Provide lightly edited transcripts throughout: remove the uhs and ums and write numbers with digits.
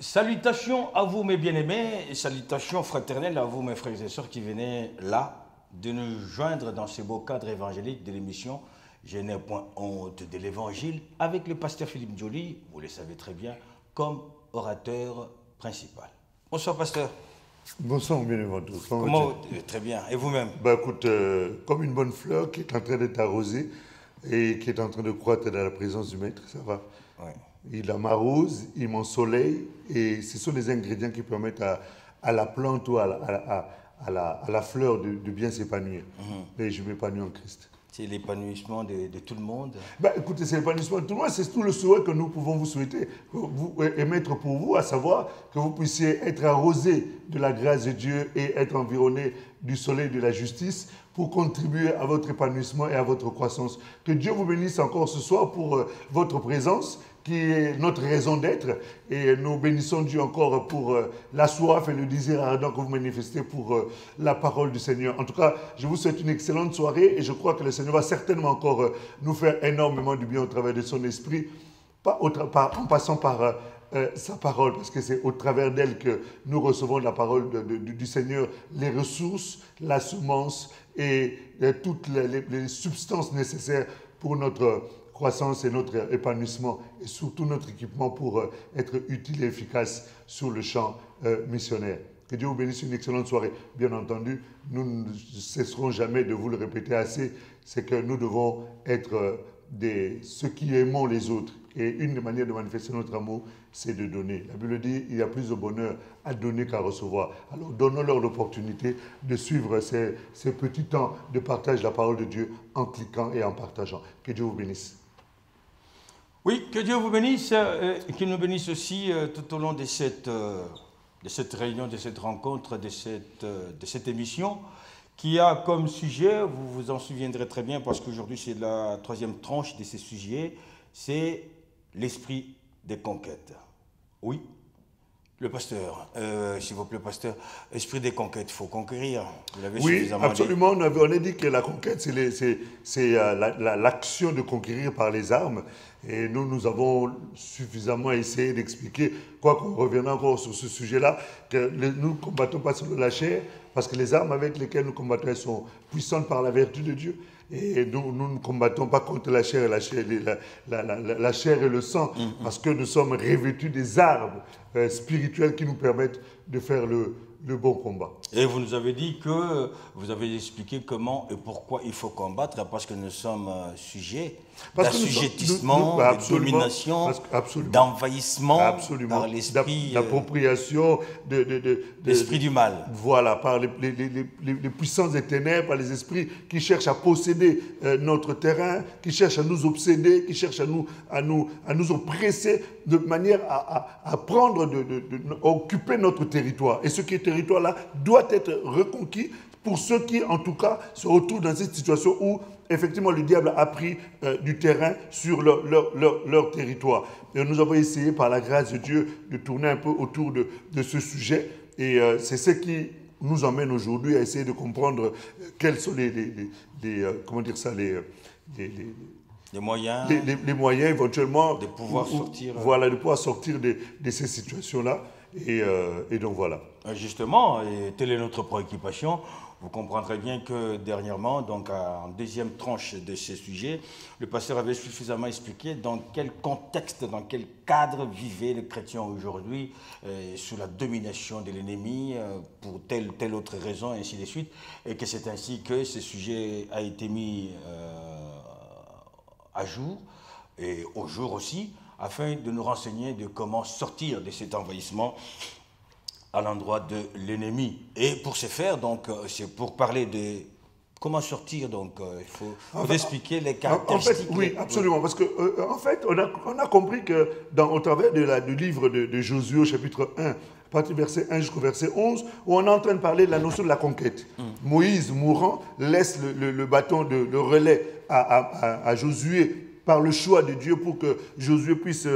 Salutations à vous mes bien-aimés, et salutations fraternelles à vous mes frères et sœurs qui venaient là de nous joindre dans ce beau cadre évangélique de l'émission Je n'ai point honte de l'évangile avec le pasteur Philippe Joly, vous le savez très bien, comme orateur principal. Bonsoir pasteur. Bonsoir, bien-aimé. Comment très bien. Et vous-même? Bah écoute, comme une bonne fleur qui est en train d'être arrosée et qui est en train de croître dans la présence du maître, ça va. Ouais. Il m'arrose, il m'ensoleille et ce sont les ingrédients qui permettent à la plante ou à la fleur de bien s'épanouir. Et je m'épanouis en Christ. C'est l'épanouissement de tout le monde. Bah, écoutez, c'est l'épanouissement de tout le monde, c'est tout le souhait que nous pouvons vous souhaiter, vous émettre pour vous, à savoir que vous puissiez être arrosé de la grâce de Dieu et être environné du soleil de la justice pour contribuer à votre épanouissement et à votre croissance. Que Dieu vous bénisse encore ce soir pour votre présence, qui est notre raison d'être, et nous bénissons Dieu encore pour la soif et le désir ardent que vous manifestez pour la parole du Seigneur. En tout cas, je vous souhaite une excellente soirée et je crois que le Seigneur va certainement encore nous faire énormément du bien au travers de son esprit, en passant par sa parole, parce que c'est au travers d'elle que nous recevons la parole du Seigneur, les ressources, la semence et toutes les substances nécessaires pour notre croissance et notre épanouissement et surtout notre équipement pour être utile et efficace sur le champ missionnaire. Que Dieu vous bénisse, une excellente soirée. Bien entendu, nous ne cesserons jamais de vous le répéter assez, c'est que nous devons être ceux qui aimons les autres. Et une des manières de manifester notre amour, c'est de donner. La Bible dit il y a plus de bonheur à donner qu'à recevoir. Alors donnons-leur l'opportunité de suivre ces petits temps de partage de la parole de Dieu en cliquant et en partageant. Que Dieu vous bénisse. Oui, que Dieu vous bénisse et qu'il nous bénisse aussi tout au long de cette réunion, de cette rencontre, de cette émission qui a comme sujet, vous vous en souviendrez très bien parce qu'aujourd'hui c'est la troisième tranche de ces sujets, c'est l'esprit des conquêtes. Oui, le pasteur, s'il vous plaît pasteur, esprit des conquêtes, il faut conquérir. Vous l'avez suffisamment dit. Absolument, on a dit que la conquête c'est l'action de conquérir par les armes. Et nous avons suffisamment essayé d'expliquer, quoiqu'on reviendra encore sur ce sujet-là, que nous ne combattons pas sur la chair, parce que les armes avec lesquelles nous combattons, elles sont puissantes par la vertu de Dieu. Et nous ne combattons pas contre la chair et le sang, parce que nous sommes revêtus des armes spirituelles qui nous permettent de faire le bon combat. Et vous nous avez dit que, vous avez expliqué comment et pourquoi il faut combattre, parce que nous sommes sujets d'assujettissement, de domination, d'envahissement par l'esprit d'appropriation, l'esprit du mal. Voilà, par les puissances des ténèbres, par les esprits qui cherchent à posséder notre terrain, qui cherchent à nous obséder, qui cherchent à nous oppresser de manière à prendre, à occuper notre territoire. Et ce qui est territoire-là doit être reconquis pour ceux qui, en tout cas, se retrouvent dans cette situation où, effectivement, le diable a pris du terrain sur leur territoire. Et nous avons essayé, par la grâce de Dieu, de tourner un peu autour de ce sujet. Et c'est ce qui nous emmène aujourd'hui à essayer de comprendre quels sont comment dire ça, les moyens, les moyens éventuellement de pouvoir sortir. Voilà, de pouvoir sortir de ces situations-là. Et donc voilà. Justement, et telle est notre préoccupation. Vous comprendrez bien que dernièrement, donc en deuxième tranche de ces sujets, le pasteur avait suffisamment expliqué dans quel contexte, dans quel cadre vivait le chrétien aujourd'hui, sous la domination de l'ennemi, pour telle ou telle autre raison, et ainsi de suite, et que c'est ainsi que ce sujet a été mis à jour, et au jour aussi, afin de nous renseigner de comment sortir de cet envahissement à l'endroit de l'ennemi. Et pour ce faire, donc, c'est pour parler de comment sortir, donc, il faut expliquer les caractéristiques. En fait, oui, absolument, parce que en fait, on a compris que au travers du livre de Josué, au chapitre 1, à partir du verset 1 jusqu'au verset 11, où on est en train de parler de la notion de la conquête. Moïse, mourant, laisse le bâton de relais à Josué par le choix de Dieu pour que Josué puisse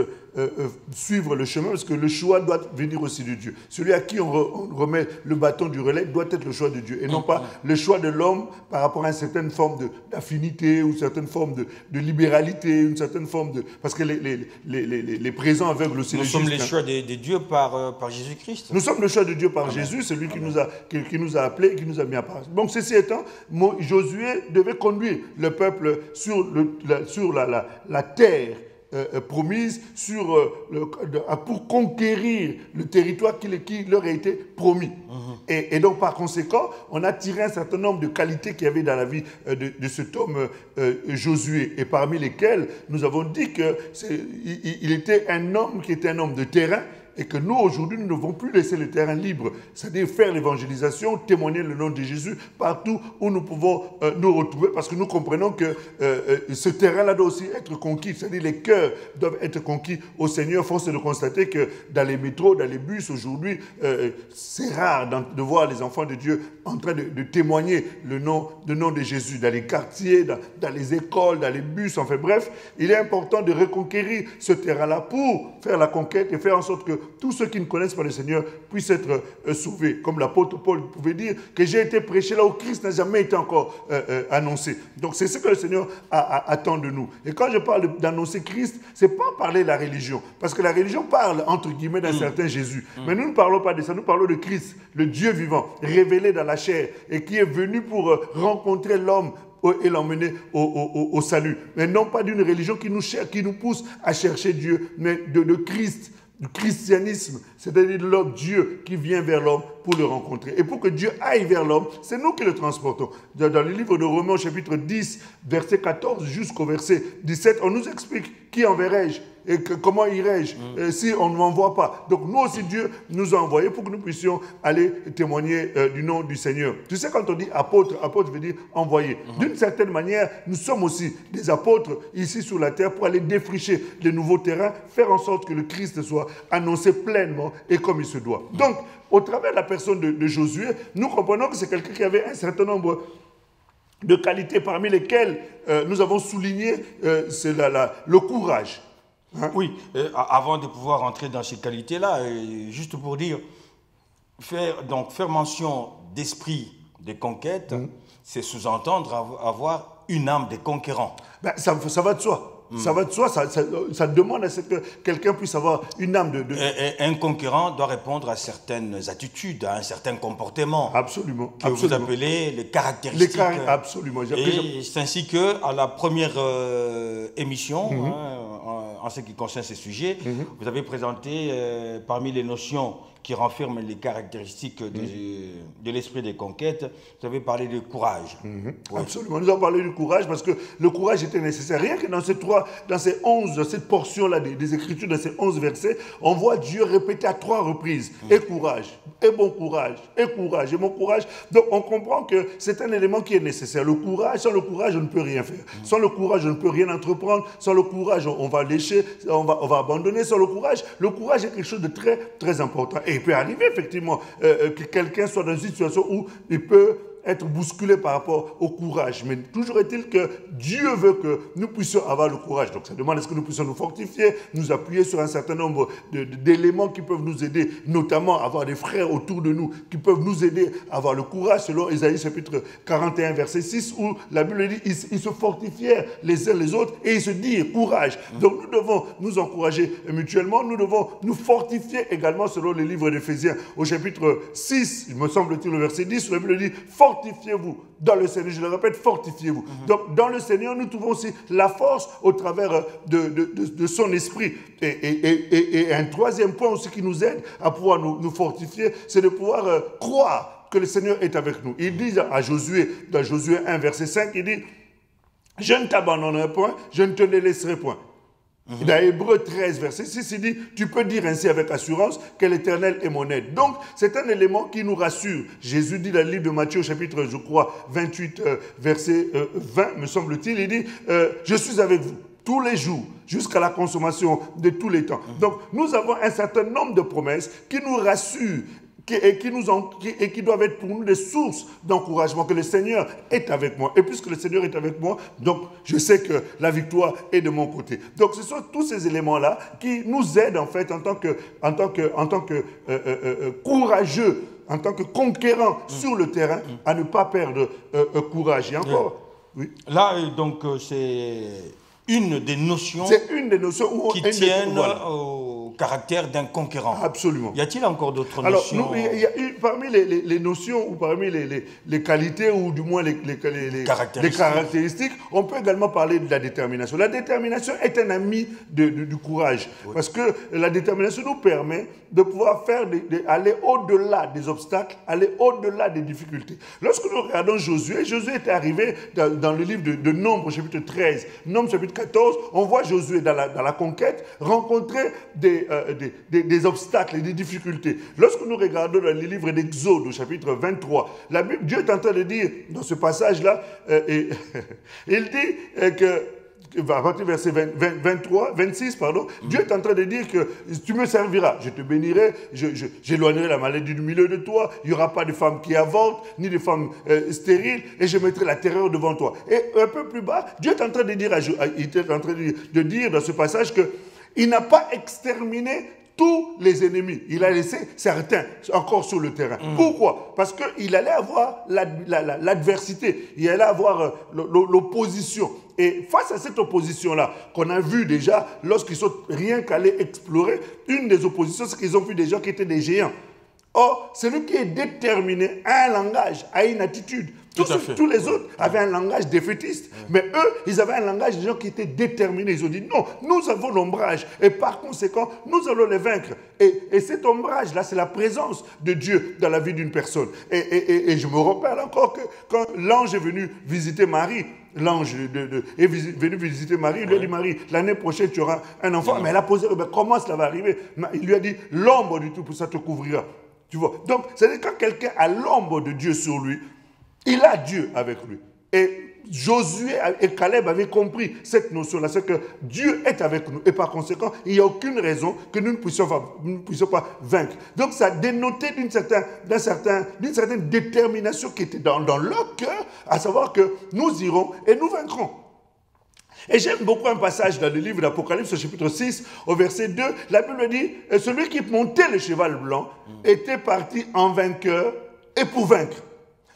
suivre le chemin, parce que le choix doit venir aussi de Dieu. Celui à qui on remet le bâton du relais doit être le choix de Dieu, et non pas le choix de l'homme par rapport à une certaine forme d'affinité, ou une certaine forme de libéralité, une certaine forme de... Parce que les présents aveuglent aussi les justes. Nous sommes les choix de Dieu par Jésus-Christ. Nous sommes le choix de Dieu par Jésus, c'est lui qui nous a appelés, qui nous a mis à part. Donc ceci étant, Josué devait conduire le peuple sur la terre promise, pour conquérir le territoire qui leur a été promis. Et donc par conséquent, on a tiré un certain nombre de qualités qu'il y avait dans la vie de cet homme Josué, et parmi lesquelles nous avons dit qu'il était un homme qui était un homme de terrain, et que nous, aujourd'hui, nous ne devons plus laisser le terrain libre, c'est-à-dire faire l'évangélisation, témoigner le nom de Jésus partout où nous pouvons nous retrouver, parce que nous comprenons que ce terrain-là doit aussi être conquis, c'est-à-dire les cœurs doivent être conquis au Seigneur. Force est de constater que dans les métros, dans les bus, aujourd'hui, c'est rare de voir les enfants de Dieu en train de témoigner le nom de Jésus, dans les quartiers, dans les écoles, dans les bus, enfin bref, il est important de reconquérir ce terrain-là pour faire la conquête et faire en sorte que tous ceux qui ne connaissent pas le Seigneur puissent être sauvés. Comme l'apôtre Paul pouvait dire que j'ai été prêché là où Christ n'a jamais été encore annoncé. Donc c'est ce que le Seigneur attend de nous. Et quand je parle d'annoncer Christ, ce n'est pas parler de la religion. Parce que la religion parle, entre guillemets, d'un certain Jésus. Mais nous ne parlons pas de ça, nous parlons de Christ, le Dieu vivant, révélé dans la chair, et qui est venu pour rencontrer l'homme et l'emmener au salut. Mais non pas d'une religion qui nous pousse à chercher Dieu, mais de Christ. Du christianisme, c'est-à-dire de l'homme, Dieu qui vient vers l'homme pour le rencontrer. Et pour que Dieu aille vers l'homme, c'est nous qui le transportons. Dans le livre de Romains, chapitre 10, verset 14 jusqu'au verset 17, on nous explique qui enverrai-je et comment irai-je si on ne m'envoie pas. Donc nous aussi, Dieu nous a envoyés pour que nous puissions aller témoigner du nom du Seigneur. Tu sais, quand on dit apôtre, apôtre veut dire envoyé. D'une certaine manière, nous sommes aussi des apôtres ici sur la terre pour aller défricher de nouveaux terrains, faire en sorte que le Christ soit annoncé pleinement et comme il se doit. Donc, au travers de la personne de Josué, nous comprenons que c'est quelqu'un qui avait un certain nombre de qualités, parmi lesquelles nous avons souligné le courage. Hein? Oui, avant de pouvoir entrer dans ces qualités-là, juste pour dire, faire mention d'esprit de conquête, c'est sous-entendre avoir une âme de conquérant. Ben, ça va de soi. Ça va de soi, ça demande à ce que quelqu'un puisse avoir une âme de... Un conquérant doit répondre à certaines attitudes, à un certain comportement. Absolument. Que vous appelez les caractéristiques. Absolument. Et c'est ainsi qu'à la première émission, en ce qui concerne ces sujets, vous avez présenté parmi les notions qui renferment les caractéristiques de l'esprit des conquêtes, vous avez parlé de courage. Oui. Absolument, nous avons parlé du courage parce que le courage était nécessaire. Rien que dans cette portion-là des Écritures, dans ces 11 versets, on voit Dieu répéter à 3 reprises, et courage, et bon courage, et courage, et bon courage. Donc on comprend que c'est un élément qui est nécessaire. Le courage, sans le courage, on ne peut rien faire. Sans le courage, on ne peut rien entreprendre. Sans le courage, on va lécher, on va abandonner. Sans le courage est quelque chose de très, très important. Et il peut arriver effectivement que quelqu'un soit dans une situation où il peut être bousculé par rapport au courage. Mais toujours est-il que Dieu veut que nous puissions avoir le courage. Donc ça demande est-ce que nous puissions nous fortifier, nous appuyer sur un certain nombre d'éléments qui peuvent nous aider, notamment avoir des frères autour de nous qui peuvent nous aider à avoir le courage, selon Ésaïe chapitre 41, verset 6, où la Bible dit ils se fortifièrent les uns les autres et ils se dirent courage. Donc nous devons nous encourager mutuellement, nous devons nous fortifier également selon le livre d'Éphésiens au chapitre 6, il me semble-t-il le verset 10, où la Bible dit fortifiez-vous dans le Seigneur. Je le répète, fortifiez-vous. Donc, dans le Seigneur, nous trouvons aussi la force au travers de son esprit. Et un troisième point aussi qui nous aide à pouvoir nous fortifier, c'est de pouvoir croire que le Seigneur est avec nous. Il dit à Josué, dans Josué 1, verset 5, il dit « Je ne t'abandonnerai point, je ne te laisserai point. » Dans Hébreux 13, verset 6, il dit « Tu peux dire ainsi avec assurance que l'Éternel est mon aide. » Donc, c'est un élément qui nous rassure. Jésus dit dans le livre de Matthieu, chapitre, je crois, 28, verset 20, me semble-t-il, il dit « Je suis avec vous tous les jours, jusqu'à la consommation de tous les temps. » Donc, nous avons un certain nombre de promesses qui nous rassurent qui doivent être pour nous des sources d'encouragement, que le Seigneur est avec moi. Et puisque le Seigneur est avec moi, donc je sais que la victoire est de mon côté. Donc ce sont tous ces éléments-là qui nous aident en fait en tant que courageux, en tant que conquérant sur le terrain, à ne pas perdre courage. Et encore, oui. Là, donc, c'est une des notions, qui tiennent au caractère d'un conquérant. Absolument. Y a-t-il encore d'autres notions? Alors, il y a parmi les notions, ou parmi les qualités, ou du moins les caractéristiques, on peut également parler de la détermination. La détermination est un ami du courage. Oui. Parce que la détermination nous permet de pouvoir aller au-delà des obstacles, aller au-delà des difficultés. Lorsque nous regardons Josué était arrivé dans le livre de Nombres, chapitre 13, Nombres, chapitre 14, on voit Josué dans la conquête rencontrer des obstacles et des difficultés. Lorsque nous regardons dans les livres d'Exode, au chapitre 23, la Bible, Dieu est en train de dire, dans ce passage-là, il dit que, à partir du verset 26, Dieu est en train de dire que tu me serviras, je te bénirai, j'éloignerai la maladie du milieu de toi, il n'y aura pas de femmes qui avortent, ni de femmes stériles, et je mettrai la terreur devant toi. Et un peu plus bas, Dieu est en train de dire dans ce passage qu'il n'a pas exterminé tous les ennemis. Il a laissé certains encore sur le terrain. Pourquoi? Parce qu'il allait avoir l'adversité, il allait avoir l'opposition. Et face à cette opposition-là, qu'on a vu déjà, lorsqu'ils sont rien qu'allés explorer, une des oppositions, c'est qu'ils ont vu des gens qui étaient des géants. Or, celui qui est déterminé a un langage, a une attitude. Tous les autres avaient un langage défaitiste. Mais eux, ils avaient un langage de gens qui étaient déterminés. Ils ont dit non, nous avons l'ombrage. Et par conséquent, nous allons les vaincre. Et cet ombrage-là, c'est la présence de Dieu dans la vie d'une personne. Et je me rappelle encore que quand l'ange est venu visiter Marie, l'ange est venu visiter Marie, il lui a dit, Marie, l'année prochaine, tu auras un enfant. Mais elle a posé, comment cela va arriver? Il lui a dit, l'ombre du tout, pour ça te couvrira. Tu vois? Donc, c'est-à-dire quand quelqu'un a l'ombre de Dieu sur lui, il a Dieu avec lui. Et Josué et Caleb avaient compris cette notion-là, c'est que Dieu est avec nous. Et par conséquent, il n'y a aucune raison que nous ne puissions pas vaincre. Donc ça dénotait d'une certaine détermination qui était dans leur cœur, à savoir que nous irons et nous vaincrons. Et j'aime beaucoup un passage dans le livre d'Apocalypse, au chapitre 6, au verset 2. La Bible dit, celui qui montait le cheval blanc était parti en vainqueur et pour vaincre.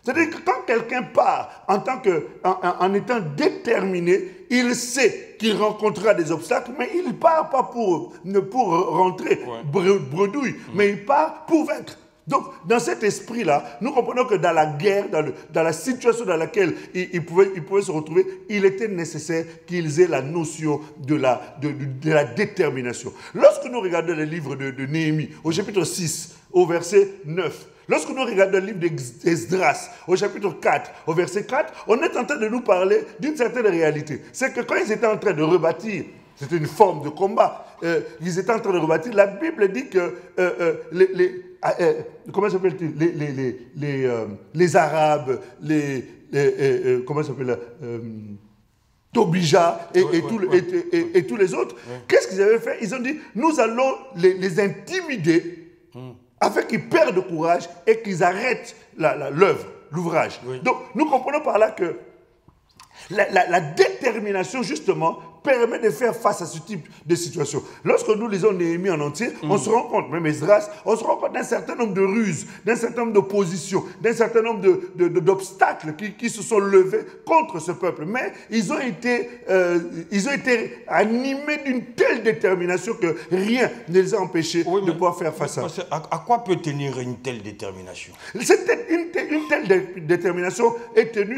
C'est-à-dire que quand quelqu'un part en étant déterminé, il sait qu'il rencontrera des obstacles, mais il ne part pas pour rentrer bredouille, mais il part pour vaincre. Donc, dans cet esprit-là, nous comprenons que dans la guerre, dans la situation dans laquelle ils pouvaient se retrouver, il était nécessaire qu'ils aient la notion de la détermination. Lorsque nous regardons le livre de Néhémie, au chapitre 6, au verset 9, lorsque nous regardons le livre d'Esdras, au chapitre 4, au verset 4, on est en train de nous parler d'une certaine réalité. C'est que quand ils étaient en train de rebâtir, c'était une forme de combat, ils étaient en train de rebâtir, la Bible dit que comment s'appelle-t-il? Les Arabes, comment s'appelle Tobija et tous les autres, qu'est-ce qu'ils avaient fait? Ils ont dit, nous allons les intimider afin qu'ils perdent courage et qu'ils arrêtent l'œuvre, l'ouvrage. Oui. Donc, nous comprenons par là que la détermination, justement, permet de faire face à ce type de situation. Lorsque nous lisons Néhémie en entier, on se rend compte, même Esdras, on se rend compte d'un certain nombre de ruses, d'un certain nombre d'oppositions, d'un certain nombre d'obstacles qui se sont levés contre ce peuple. Mais ils ont été animés d'une telle détermination que rien ne les a empêchés de pouvoir faire face à ça. À quoi peut tenir une telle détermination? Une telle détermination est tenue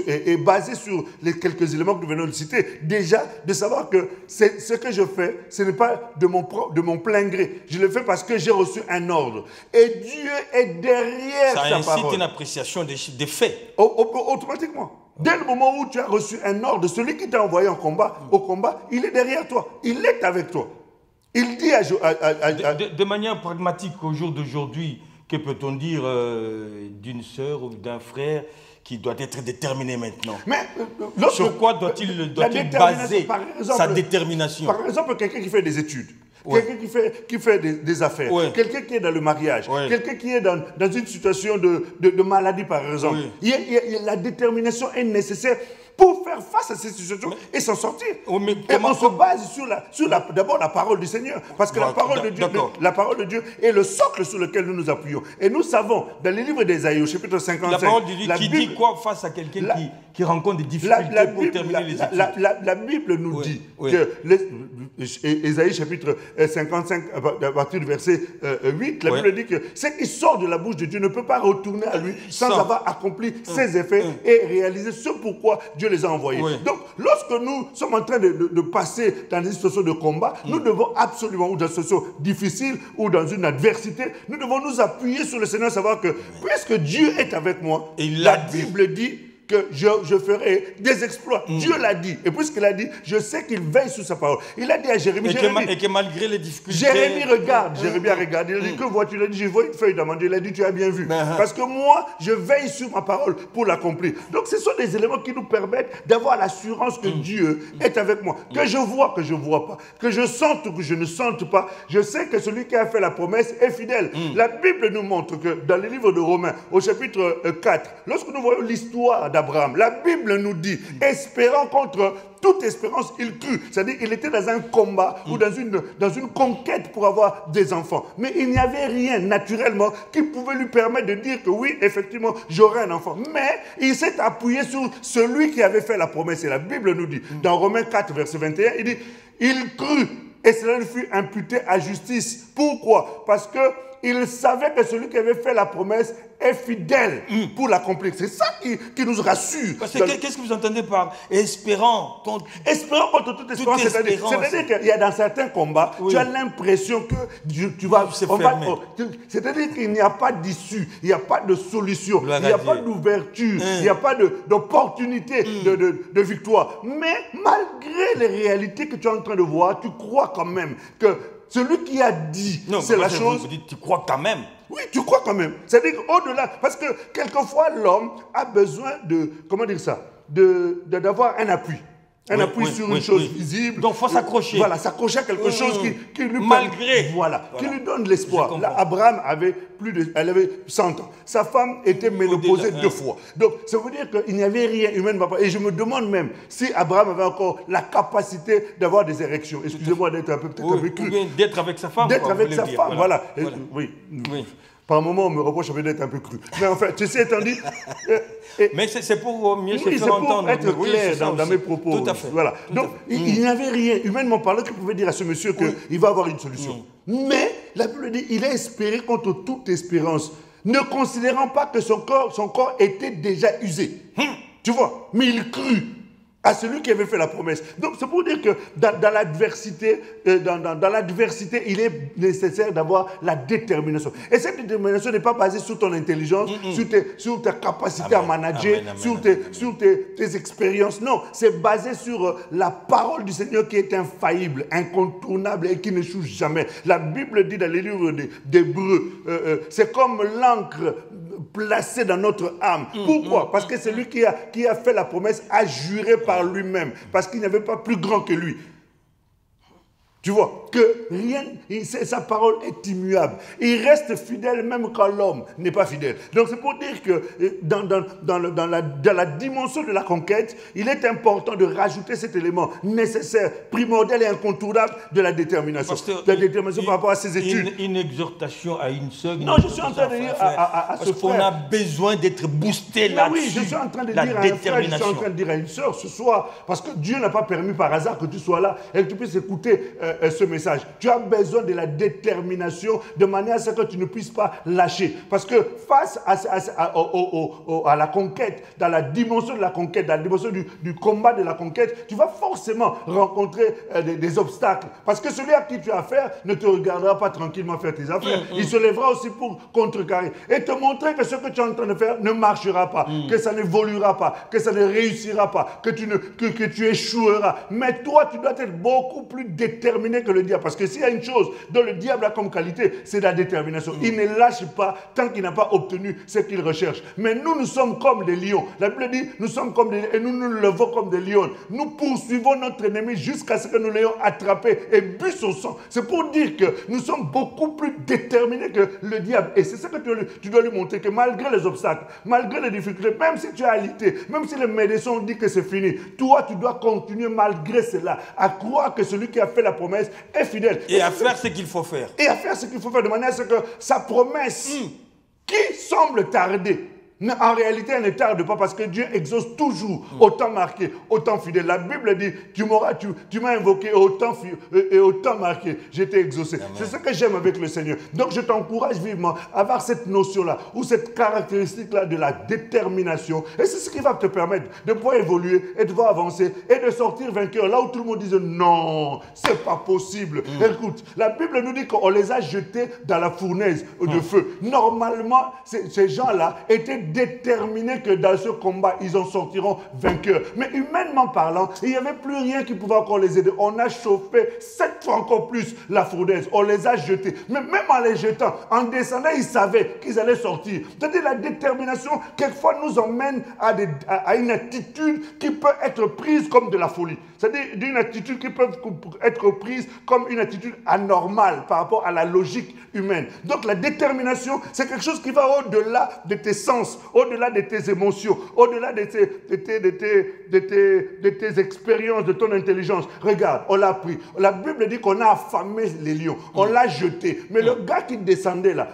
est basée sur les quelques éléments que nous venons de citer. Déjà, de savoir que ce que je fais, ce n'est pas de mon plein gré. Je le fais parce que j'ai reçu un ordre. Et Dieu est derrière sa parole. Ça incite une appréciation des faits. Automatiquement. Dès le moment où tu as reçu un ordre, celui qui t'a envoyé au combat, il est derrière toi. Il est avec toi. Il dit de manière pragmatique, au jour d'aujourd'hui, que peut-on dire d'une sœur ou d'un frère qui doit être déterminé maintenant? Mais sur quoi doit-il baser sa détermination? Par exemple, quelqu'un qui fait des études. quelqu'un qui fait des affaires, quelqu'un qui est dans le mariage, quelqu'un qui est dans une situation de maladie, par exemple. La détermination est nécessaire pour faire face à ces situations et s'en sortir. Et on se base sur d'abord la parole du Seigneur. Parce que la parole de Dieu est le socle sur lequel nous nous appuyons. Et nous savons, dans les livres d'Ésaïe, au chapitre 55, la parole de Dieu qui dit quoi face à quelqu'un qui rencontre des difficultés pour terminer les études? La Bible nous dit que, Ésaïe chapitre 55, à partir du verset 8, la Bible dit que ce qui sort de la bouche de Dieu ne peut pas retourner à lui sans avoir accompli ses effets et réaliser ce pourquoi Dieu les a envoyés. Donc, lorsque nous sommes en train de passer dans une situation de combat, nous devons absolument, ou dans une situation difficile, ou dans une adversité, nous devons nous appuyer sur le Seigneur, savoir que, puisque Dieu est avec moi, la Bible dit que je ferai des exploits. Dieu l'a dit. Et puisqu'il a dit, je sais qu'il veille sur sa parole. Il a dit à Jérémie, et que malgré les difficultés... Jérémie regarde, Jérémie a regardé, il a dit, que vois-tu? Il a dit, je vois une feuille d'amande. Il a dit, tu as bien vu. Parce que moi, je veille sur ma parole pour l'accomplir. Donc ce sont des éléments qui nous permettent d'avoir l'assurance que Dieu est avec moi. Que je vois pas. Que je sente ou que je ne sente pas. Je sais que celui qui a fait la promesse est fidèle. La Bible nous montre que dans le livre de Romains, au chapitre 4, lorsque nous voyons l'histoire d'Abraham, la Bible nous dit, espérant contre toute espérance, il crut. C'est-à-dire qu'il était dans un combat ou dans une conquête pour avoir des enfants. Mais il n'y avait rien, naturellement, qui pouvait lui permettre de dire que oui, effectivement, j'aurai un enfant. Mais il s'est appuyé sur celui qui avait fait la promesse. Et la Bible nous dit, dans Romains 4, verset 21, il dit, il crut et cela lui fut imputé à justice. Pourquoi? Parce que il savait que celui qui avait fait la promesse est fidèle pour l'accomplir. C'est ça qui nous rassure. Qu'est-ce que vous entendez par espérant contre... Espérant contre toute espérance. C'est-à-dire qu'il y a dans certains combats, tu as l'impression que tu vas... C'est-à-dire qu'il n'y a pas d'issue, il n'y a pas de solution, il n'y a pas d'ouverture, il n'y a pas d'opportunité de victoire. Mais malgré les réalités que tu es en train de voir, tu crois quand même que celui qui a dit, c'est la chose... Vous dites, tu crois quand même. Oui, tu crois quand même. C'est-à-dire au-delà, parce que quelquefois l'homme a besoin de, comment dire ça, d'avoir un appui. Un appui sur une chose visible. Donc il faut s'accrocher. Voilà, s'accrocher à quelque chose qui lui malgré. Qui lui donne l'espoir. Là, Abraham avait elle avait 100 ans. Sa femme était ménopausée 2 fois. Donc ça veut dire qu'il n'y avait rien humainement. Et je me demande même si Abraham avait encore la capacité d'avoir des érections. Excusez-moi d'être peut-être un peu cru. D'être avec sa femme. D'être avec sa femme, voilà. Oui. Par moment, on me reproche d'être un peu cru. Mais en fait, ceci étant dit... mais c'est pour mieux se faire entendre. C'est pour être clair dans mes propos. Tout à fait. Voilà. Donc, il n'y avait rien, humainement parlant, qui pouvait dire à ce monsieur qu'il va avoir une solution. Mais, la Bible dit, il a espéré contre toute espérance, ne considérant pas que son corps était déjà usé. Tu vois? Mais il crut à celui qui avait fait la promesse. Donc c'est pour dire que dans l'adversité, il est nécessaire d'avoir la détermination. Et cette détermination n'est pas basée sur ton intelligence, sur ta capacité à manager, sur tes expériences. Non, c'est basé sur la parole du Seigneur qui est infaillible, incontournable et qui n'échoue jamais. La Bible dit dans les livres d'Hébreux, c'est comme l'encre placée dans notre âme. Pourquoi? Parce que celui qui a fait la promesse a juré par lui-même, parce qu'il n'y avait pas plus grand que lui. Tu vois, que rien, sa parole est immuable. Il reste fidèle même quand l'homme n'est pas fidèle. Donc c'est pour dire que dans la dimension de la conquête, il est important de rajouter cet élément nécessaire, primordial et incontournable de la détermination. La détermination par rapport à ses études. Une exhortation à une sœur. Non, je suis en train de dire à ce frère. Parce qu'on a besoin d'être boosté là-dessus. Oui, je suis en train de dire à un frère, je suis en train de dire à une sœur ce soir, parce que Dieu n'a pas permis par hasard que tu sois là et que tu puisses écouter ce message. Tu as besoin de la détermination de manière à ce que tu ne puisses pas lâcher. Parce que face à la conquête, dans la dimension de la conquête, dans la dimension du combat de la conquête, tu vas forcément rencontrer des obstacles. Parce que celui à qui tu as affaire ne te regardera pas tranquillement faire tes affaires. Il se lèvera aussi pour contrecarrer et te montrer que ce que tu es en train de faire ne marchera pas, que ça n'évoluera pas, que ça ne réussira pas, que tu échoueras. Mais toi, tu dois être beaucoup plus déterminé déterminé que le diable. Parce que s'il y a une chose dont le diable a comme qualité, c'est la détermination. Il ne lâche pas tant qu'il n'a pas obtenu ce qu'il recherche. Mais nous sommes comme des lions. La Bible dit, nous sommes comme des lions et nous nous levons comme des lions. Nous poursuivons notre ennemi jusqu'à ce que nous l'ayons attrapé et bu son sang. C'est pour dire que nous sommes beaucoup plus déterminés que le diable. Et c'est ça que tu dois lui montrer, que malgré les obstacles, malgré les difficultés, même si tu as alité, même si les médecins ont dit que c'est fini, toi tu dois continuer malgré cela, à croire que celui qui a fait la promesse est fidèle. Et à faire ce qu'il faut faire. Et à faire ce qu'il faut faire de manière à ce que sa promesse, qui semble tarder, en réalité, elle ne tarde pas parce que Dieu exauce toujours au temps marqué, au temps fidèle. La Bible dit, tu m'as invoqué au temps marqué, j'étais exaucé. C'est ce que j'aime avec le Seigneur. Donc je t'encourage vivement à avoir cette notion-là, ou cette caractéristique-là de la détermination. Et c'est ce qui va te permettre de pouvoir évoluer et de pouvoir avancer et de sortir vainqueur. Là où tout le monde disait, non, c'est pas possible. Écoute, la Bible nous dit qu'on les a jetés dans la fournaise de feu. Normalement, ces gens-là étaient déterminés que dans ce combat, ils en sortiront vainqueurs. Mais humainement parlant, il n'y avait plus rien qui pouvait encore les aider. On a chauffé 7 fois encore plus la fournaise. On les a jetés. Mais même en les jetant, en descendant, ils savaient qu'ils allaient sortir. C'est-à-dire la détermination, quelquefois, nous emmène à une attitude qui peut être prise comme de la folie. C'est-à-dire une attitude qui peut être prise comme une attitude anormale par rapport à la logique humaine. Donc la détermination, c'est quelque chose qui va au-delà de tes sens, au-delà de tes émotions, au-delà de tes expériences, de ton intelligence. Regarde, on l'a pris. La Bible dit qu'on a affamé les lions. On l'a jeté. Mais le gars qui descendait là,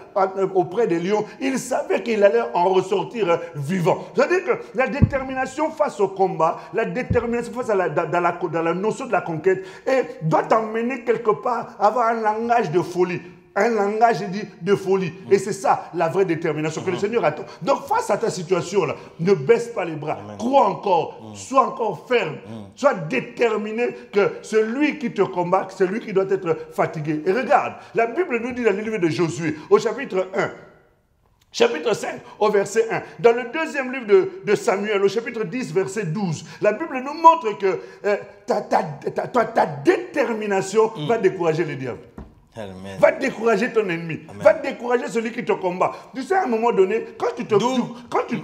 auprès des lions, il savait qu'il allait en ressortir vivant. C'est-à-dire que la détermination face au combat, la détermination face à dans la notion de la conquête, et doit t'emmener quelque part à avoir un langage de folie. Un langage dit de folie. Et c'est ça la vraie détermination que le Seigneur attend. Donc face à ta situation-là, ne baisse pas les bras. Crois encore. Sois encore ferme. Sois déterminé que celui qui te combat, c'est lui qui doit être fatigué. Et regarde, la Bible nous dit dans le livre de Josué, au chapitre 1, chapitre 5, au verset 1. Dans le deuxième livre de Samuel, au chapitre 10, verset 12, la Bible nous montre que ta détermination va décourager le diable. Amen. Va décourager ton ennemi. Amen. Va décourager celui qui te combat. Tu sais, à un moment donné, quand tu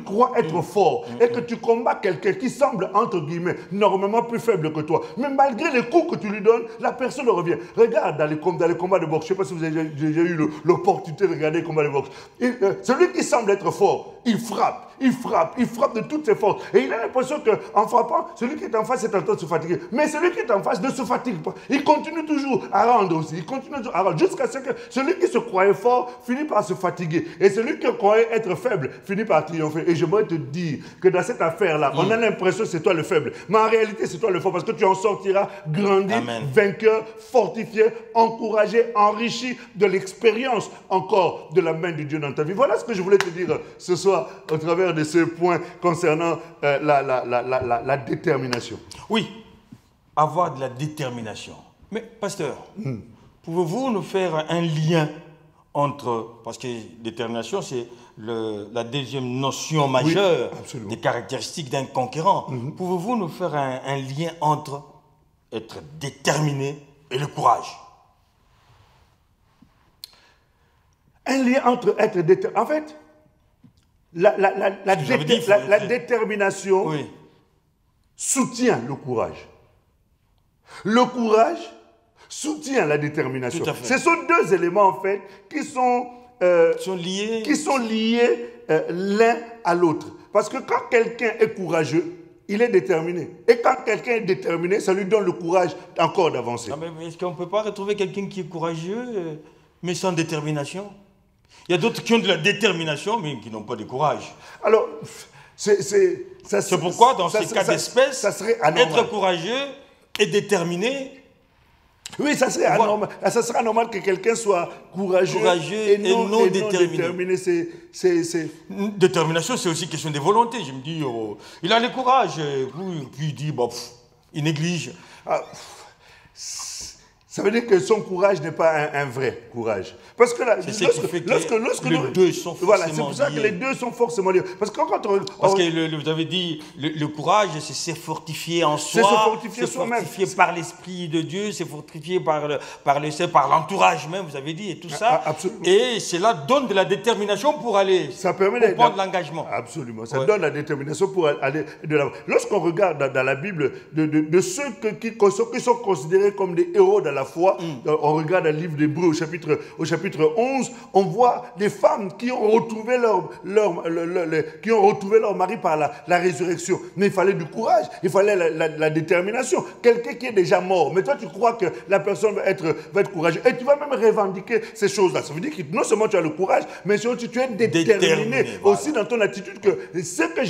crois être fort et que tu combats quelqu'un qui semble, entre guillemets, normalement plus faible que toi, mais malgré les coups que tu lui donnes, la personne revient. Regarde dans les combats de boxe. Je ne sais pas si vous avez déjà eu l'opportunité de regarder les combats de boxe. Celui qui semble être fort, il frappe de toutes ses forces. Et il a l'impression qu'en frappant, celui qui est en face est en train de se fatiguer. Mais celui qui est en face ne se fatigue pas. Il continue toujours à rendre aussi. Il continue toujours à rendre. Jusqu'à ce que celui qui se croyait fort finit par se fatiguer. Et celui qui croyait être faible finit par triompher. Et j'aimerais te dire que dans cette affaire-là, on a l'impression que c'est toi le faible. Mais en réalité, c'est toi le fort. Parce que tu en sortiras grandi, vainqueur, fortifié, encouragé, enrichi de l'expérience encore de la main de Dieu dans ta vie. Voilà ce que je voulais te dire ce soir au travers de ce point concernant la détermination. Oui, avoir de la détermination. Mais, pasteur, pouvez-vous nous faire un lien entre, parce que détermination, c'est la deuxième notion majeure des caractéristiques d'un conquérant. Pouvez-vous nous faire un lien entre être déterminé et le courage? Un lien entre être déterminé. En fait, la détermination soutient le courage. Le courage soutient la détermination. Ce sont deux éléments, en fait, qui sont liés l'un à l'autre. Parce que quand quelqu'un est courageux, il est déterminé. Et quand quelqu'un est déterminé, ça lui donne le courage encore d'avancer. Mais est-ce qu'on ne peut pas retrouver quelqu'un qui est courageux, mais sans détermination? Il y a d'autres qui ont de la détermination, mais qui n'ont pas de courage. Alors, c'est pourquoi, dans ces cas d'espèce, être courageux et déterminé... Oui, ça serait anormal. Ça serait anormal que quelqu'un soit courageux et non déterminé. Détermination, c'est aussi question de volonté. Je me dis, il a le courage. Puis il dit, il néglige. Ça veut dire que son courage n'est pas un vrai courage. Parce que là, lorsque les deux sont forcément voilà, c'est pour ça que les deux sont forcément liés. Parce que quand on... Parce que vous avez dit, le courage, c'est se fortifier en soi, c'est se fortifier par l'Esprit de Dieu, c'est fortifier par l'entourage même, vous avez dit, et tout ça. Absolument. Et cela donne de la détermination pour aller, ça permet pour prendre l'engagement. Absolument, ça donne la détermination pour aller de l'avant. Lorsqu'on regarde dans la Bible de ceux qui sont considérés comme des héros de la foi, on regarde le livre d'Hébreux au chapitre 11, on voit des femmes qui ont retrouvé leur mari par la résurrection. Mais il fallait du courage, il fallait la détermination. Quelqu'un qui est déjà mort, mais toi tu crois que la personne va être courageuse. Et tu vas même revendiquer ces choses-là. Ça veut dire que non seulement tu as le courage, mais surtout tu es déterminé aussi dans ton attitude que ce que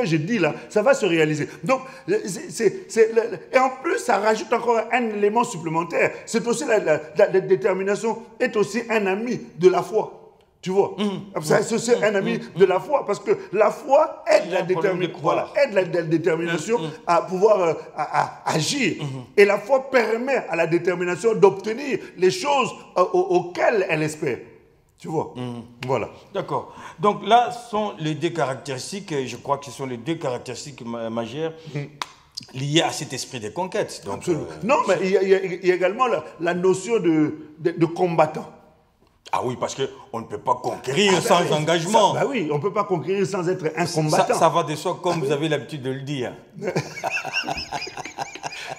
je dis là, ça va se réaliser. Donc, et en plus, ça rajoute encore un élément supplémentaire. C'est aussi la détermination est aussi un ami de la foi. Tu vois, c'est aussi un ami de la foi, parce que la foi aide la détermination à pouvoir agir. Et la foi permet à la détermination d'obtenir les choses auxquelles elle espère. Tu vois, voilà. D'accord. Donc là, ce sont les deux caractéristiques, je crois que ce sont les deux caractéristiques majeures liées à cet esprit de conquête. Donc, absolument. Non, mais il y a également la notion de combattant. Ah oui, parce qu'on ne peut pas conquérir sans engagement. Oui, on ne peut pas conquérir sans être un combattant. Ça va de soi, comme vous avez l'habitude de le dire.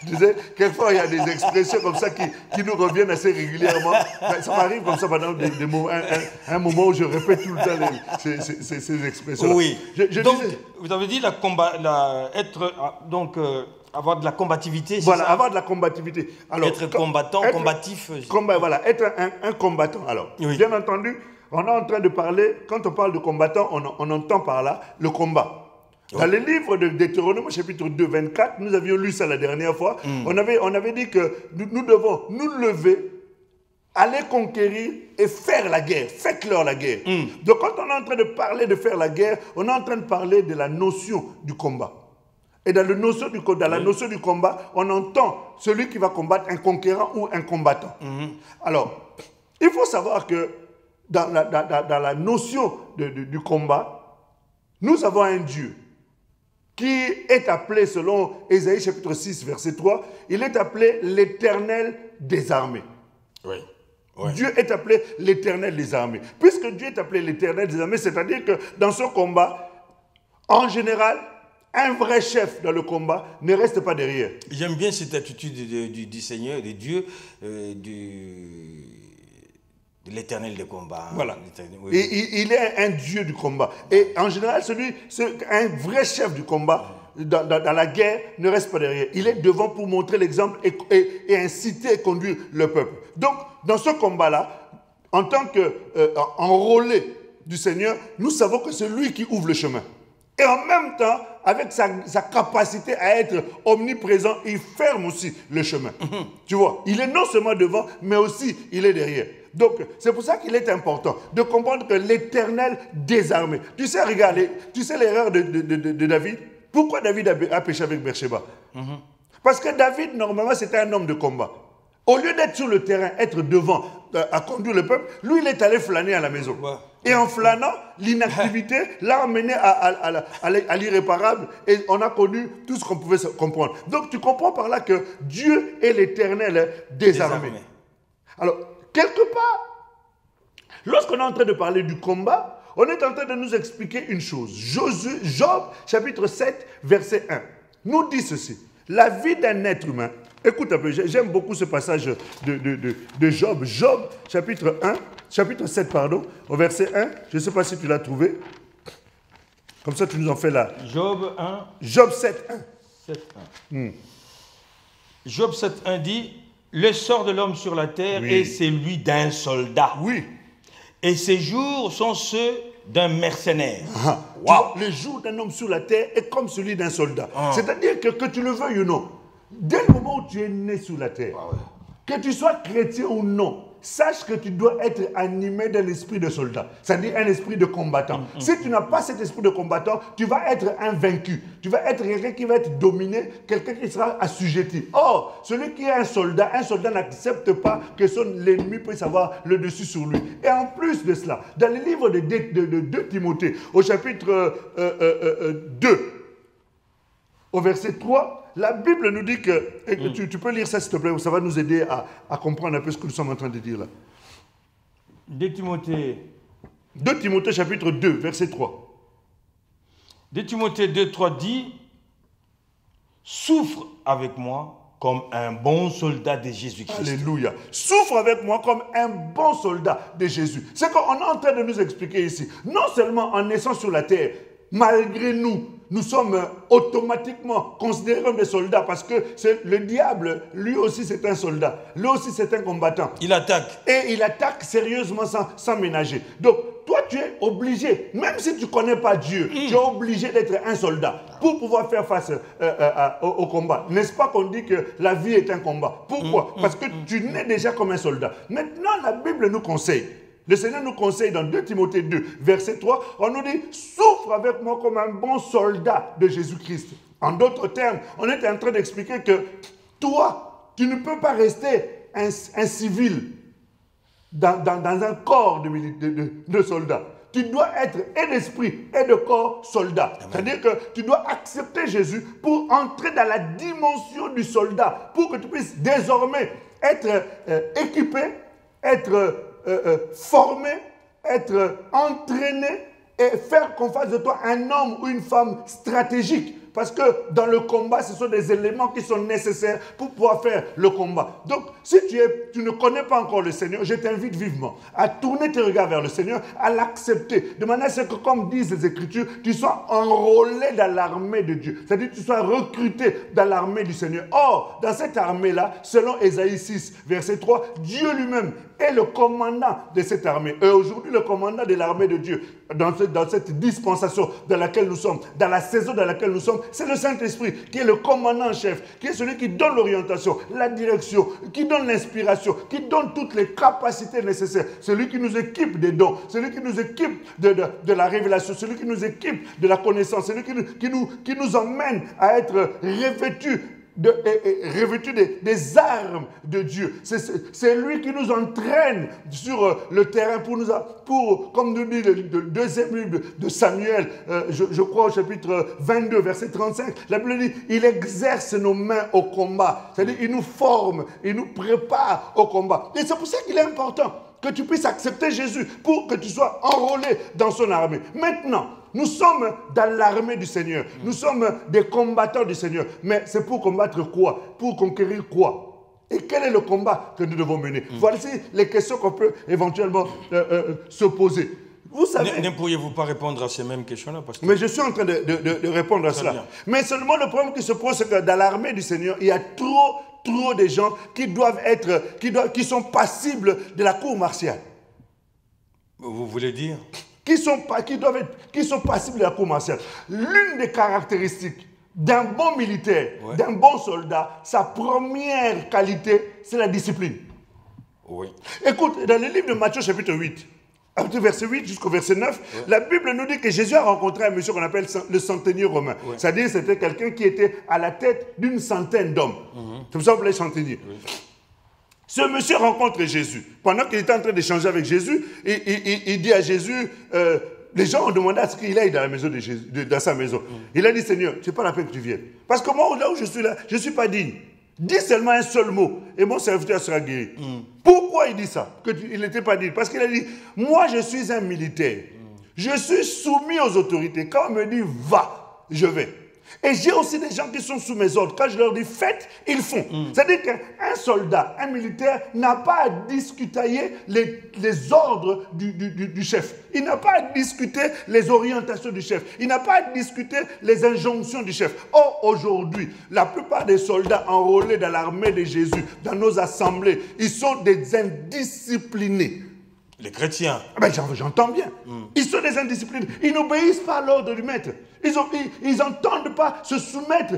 Tu sais, quelquefois, il y a des expressions comme ça qui nous reviennent assez régulièrement. Ça m'arrive comme ça pendant un moment où je répète tout le temps ces expressions. Oui. Donc, vous avez dit avoir de la combativité, c'est voilà, ça? avoir de la combativité. Alors, être combattant, combatif. Voilà, être un combattant. Alors, bien entendu, on est en train de parler, quand on parle de combattant, on entend par là le combat. Dans le livre de Deutéronome, chapitre 2, 24, nous avions lu ça la dernière fois, on avait dit que nous devons nous lever, aller conquérir et faire la guerre. Faites-leur la guerre. Donc quand on est en train de parler de faire la guerre, on est en train de parler de la notion du combat. Et dans la notion du combat, on entend celui qui va combattre, un conquérant ou un combattant. Alors, il faut savoir que dans la notion du combat, nous avons un Dieu qui est appelé, selon Ésaïe chapitre 6, verset 3, il est appelé l'Éternel des armées. Oui. Dieu est appelé l'Éternel des armées. Puisque Dieu est appelé l'Éternel des armées, c'est-à-dire que dans ce combat, en général, un vrai chef dans le combat ne reste pas derrière. J'aime bien cette attitude du Seigneur, de Dieu, de l'Éternel des combats. Voilà. Oui. Et il est un Dieu du combat. Et en général, un vrai chef du combat, dans la guerre, ne reste pas derrière. Il est devant pour montrer l'exemple et inciter et conduire le peuple. Donc, dans ce combat-là, en tant qu'enrôlé du Seigneur, nous savons que c'est lui qui ouvre le chemin. Et en même temps, avec sa capacité à être omniprésent, il ferme aussi le chemin. Tu vois, il est non seulement devant, mais aussi il est derrière. Donc, c'est pour ça qu'il est important de comprendre que l'Éternel des armées. Tu sais, regarde, tu sais l'erreur de David? Pourquoi David a péché avec Beersheba? Parce que David, normalement, c'était un homme de combat. Au lieu d'être sur le terrain, être devant, à conduire le peuple, lui, il est allé flâner à la maison. Ouais. Et en flânant, l'inactivité l'a amené à l'irréparable. Et on a connu tout ce qu'on pouvait comprendre. Donc, tu comprends par là que Dieu est l'Éternel des armées. Alors, quelque part, lorsqu'on est en train de parler du combat, on est en train de nous expliquer une chose. Job, chapitre 7, verset 1, nous dit ceci. La vie d'un être humain, écoute un peu, j'aime beaucoup ce passage de Job. Job, chapitre 7, au verset 1, je ne sais pas si tu l'as trouvé. Comme ça, tu nous en fais là. Job 1. Job 7, 1. 7, 1. Job 7, 1 dit, le sort de l'homme sur la terre est celui d'un soldat. Oui. Et ses jours sont ceux d'un mercenaire. Wow. Les jours d'un homme sur la terre est comme celui d'un soldat. C'est-à-dire que tu le veuilles ou non, dès le moment où tu es né sur la terre, Que tu sois chrétien ou non, sache que tu dois être animé d'un esprit de soldat, c'est-à-dire un esprit de combattant. Si tu n'as pas cet esprit de combattant, tu vas être un vaincu. Tu vas être quelqu'un qui va être dominé, quelqu'un qui sera assujetti. Or, celui qui est un soldat n'accepte pas que l'ennemi puisse avoir le dessus sur lui. Et en plus de cela, dans le livre de 2 Timothée, au chapitre 2, au verset 3, la Bible nous dit que, tu peux lire ça s'il te plaît, ça va nous aider à comprendre un peu ce que nous sommes en train de dire là. 2 Timothée. 2 Timothée chapitre 2, verset 3. 2 Timothée 2, 3 dit, souffre avec moi comme un bon soldat de Jésus-Christ. Alléluia. Souffre avec moi comme un bon soldat de Jésus. C'est qu'on est en train de nous expliquer ici. Non seulement en naissant sur la terre, malgré nous sommes automatiquement considérés comme des soldats parce que le diable, lui aussi c'est un soldat. Lui aussi c'est un combattant. Il attaque. Et il attaque sérieusement sans ménager. Donc, toi tu es obligé, même si tu ne connais pas Dieu, tu es obligé d'être un soldat pour pouvoir faire face au combat. N'est-ce pas qu'on dit que la vie est un combat? Pourquoi? Parce que tu nais déjà comme un soldat. Maintenant, la Bible nous conseille. Le Seigneur nous conseille dans 2 Timothée 2, verset 3, on nous dit « Souffre avec moi comme un bon soldat de Jésus-Christ ». En d'autres termes, on est en train d'expliquer que toi, tu ne peux pas rester un civil dans un corps de soldats. Tu dois être et d'esprit et de corps soldat. C'est-à-dire que tu dois accepter Jésus pour entrer dans la dimension du soldat, pour que tu puisses désormais être équipé, être formé, être entraîné et faire qu'on fasse de toi un homme ou une femme stratégique. Parce que dans le combat, ce sont des éléments qui sont nécessaires pour pouvoir faire le combat. Donc, si tu ne connais pas encore le Seigneur, je t'invite vivement à tourner tes regards vers le Seigneur, à l'accepter. De manière à ce que, comme disent les Écritures, tu sois enrôlé dans l'armée de Dieu. C'est-à-dire que tu sois recruté dans l'armée du Seigneur. Or, dans cette armée-là, selon Ésaïe 6, verset 3, Dieu lui-même est le commandant de cette armée. Et aujourd'hui, le commandant de l'armée de Dieu, dans cette dispensation dans laquelle nous sommes, dans la saison dans laquelle nous sommes, c'est le Saint-Esprit qui est le commandant en chef, qui est celui qui donne l'orientation, la direction, qui donne l'inspiration, qui donne toutes les capacités nécessaires. Celui qui nous équipe des dons, celui qui nous équipe de la révélation, celui qui nous équipe de la connaissance, celui qui nous emmène à être revêtus des armes de Dieu. C'est lui qui nous entraîne sur le terrain pour comme nous dit le deuxième livre de Samuel, je crois au chapitre 22, verset 35, la Bible dit, il exerce nos mains au combat. C'est-à-dire, il nous forme, il nous prépare au combat. Et c'est pour ça qu'il est important que tu puisses accepter Jésus pour que tu sois enrôlé dans son armée. Maintenant, nous sommes dans l'armée du Seigneur. Nous sommes des combattants du Seigneur. Mais c'est pour combattre quoi? Pour conquérir quoi? Et quel est le combat que nous devons mener? Voici les questions qu'on peut éventuellement se poser. Vous savez... Ne pourriez-vous pas répondre à ces mêmes questions-là? Mais je suis en train de répondre à cela. Bien. Mais seulement le problème qui se pose, c'est que dans l'armée du Seigneur, il y a trop de gens qui sont passibles de la cour martiale. Vous voulez dire? Qui sont passibles de la cour martiale. L'une des caractéristiques d'un bon militaire, d'un bon soldat, sa première qualité, c'est la discipline. Oui. Écoute, dans le livre de Matthieu chapitre 8, verset 8 jusqu'au verset 9, la Bible nous dit que Jésus a rencontré un monsieur qu'on appelle le centenier romain. C'est-à-dire c'était quelqu'un qui était à la tête d'une centaine d'hommes. C'est pour ça qu'on l'appelait centenier. Ce monsieur rencontre Jésus. Pendant qu'il était en train d'échanger avec Jésus, il dit à Jésus, les gens ont demandé à ce qu'il aille dans la maison de Jésus, dans sa maison. Il a dit, Seigneur, ce n'est pas la peine que tu viennes. Parce que moi, là où je suis là, je ne suis pas digne. Dis seulement un seul mot et mon serviteur sera guéri. Pourquoi il dit ça? Il n'était pas digne. Parce qu'il a dit, moi je suis un militaire. Je suis soumis aux autorités. Quand on me dit, va, je vais. Et j'ai aussi des gens qui sont sous mes ordres. Quand je leur dis faites, ils font. C'est-à-dire qu'un soldat, un militaire n'a pas à discuter les ordres du chef. Il n'a pas à discuter les orientations du chef. Il n'a pas à discuter les injonctions du chef. Or, aujourd'hui, la plupart des soldats enrôlés dans l'armée de Jésus, dans nos assemblées, ils sont des indisciplinés. Les chrétiens. Ben, j'entends bien. Ils sont des indisciplinés. Ils n'obéissent pas à l'ordre du maître. Ils n'entendent pas se soumettre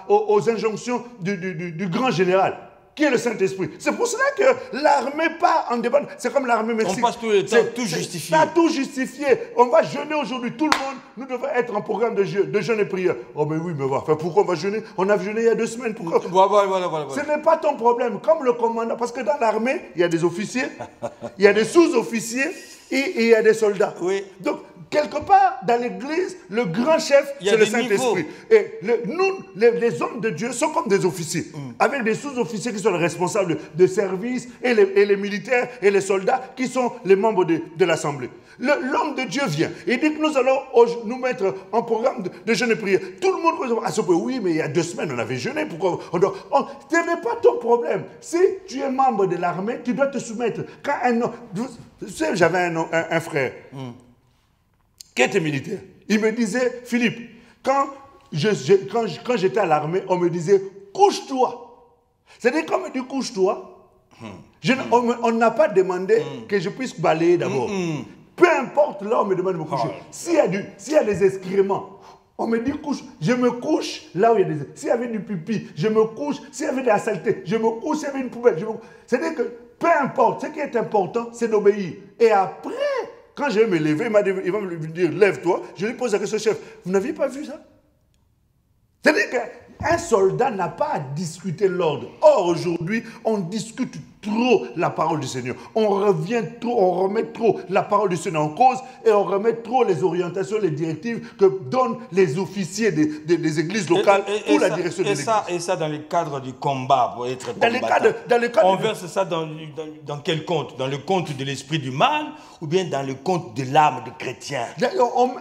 aux injonctions du grand général. qui est le Saint-Esprit. C'est pour cela que l'armée part en débat. C'est comme l'armée mexicaine. On passe tout le temps, tout justifié. Ça, tout justifié. On va jeûner aujourd'hui. Tout le monde, nous devons être en programme de jeûne et prière. Oh, mais oui, mais enfin, pourquoi on va jeûner? On a jeûné il y a 2 semaines. Pourquoi? Voilà. Ce n'est pas ton problème. Comme le commandant, parce que dans l'armée, il y a des officiers, il y a des sous-officiers et il y a des soldats. Oui. Donc, quelque part, dans l'église, le grand chef, c'est le Saint-Esprit. Et nous, les hommes de Dieu, sont comme des officiers, avec des sous-officiers qui sont les responsables de service, et les militaires et les soldats qui sont les membres de l'Assemblée. L'homme de Dieu vient. Il dit que nous allons nous mettre en programme de jeûne et prière. Tout le monde va se dire, oui, mais il y a 2 semaines, on avait jeûné. Pourquoi ce n'est pas ton problème. Si tu es membre de l'armée, tu dois te soumettre. Quand tu sais, j'avais un frère qui était militaire. Il me disait, Philippe, quand j'étais à l'armée, on me disait, couche-toi. C'est-à-dire, quand on me dit couche-toi, on n'a pas demandé que je puisse balayer d'abord. Peu importe, là, on me demande de me coucher. S'il y a des excréments, on me dit couche, je me couche là où il y a des... S'il y avait du pipi, je me couche. S'il y avait de la saleté, je me couche. S'il y avait une poubelle, je me couche. C'est-à-dire que, peu importe, ce qui est important, c'est d'obéir. Et après, quand je vais me lever, il va me dire, lève-toi. Je lui pose la question, chef, vous n'aviez pas vu ça? C'est-à-dire qu'un soldat n'a pas à discuter l'ordre. Or, aujourd'hui, on discute trop la parole du Seigneur. On remet trop la parole du Seigneur en cause et on remet trop les orientations, les directives que donnent les officiers des églises locales ou la direction de l'église. Et ça dans le cadre du combat, pour être combattant. Dans le cadre on verse ça dans quel compte? Dans le compte de l'esprit du mal ou bien dans le compte de l'âme du chrétien?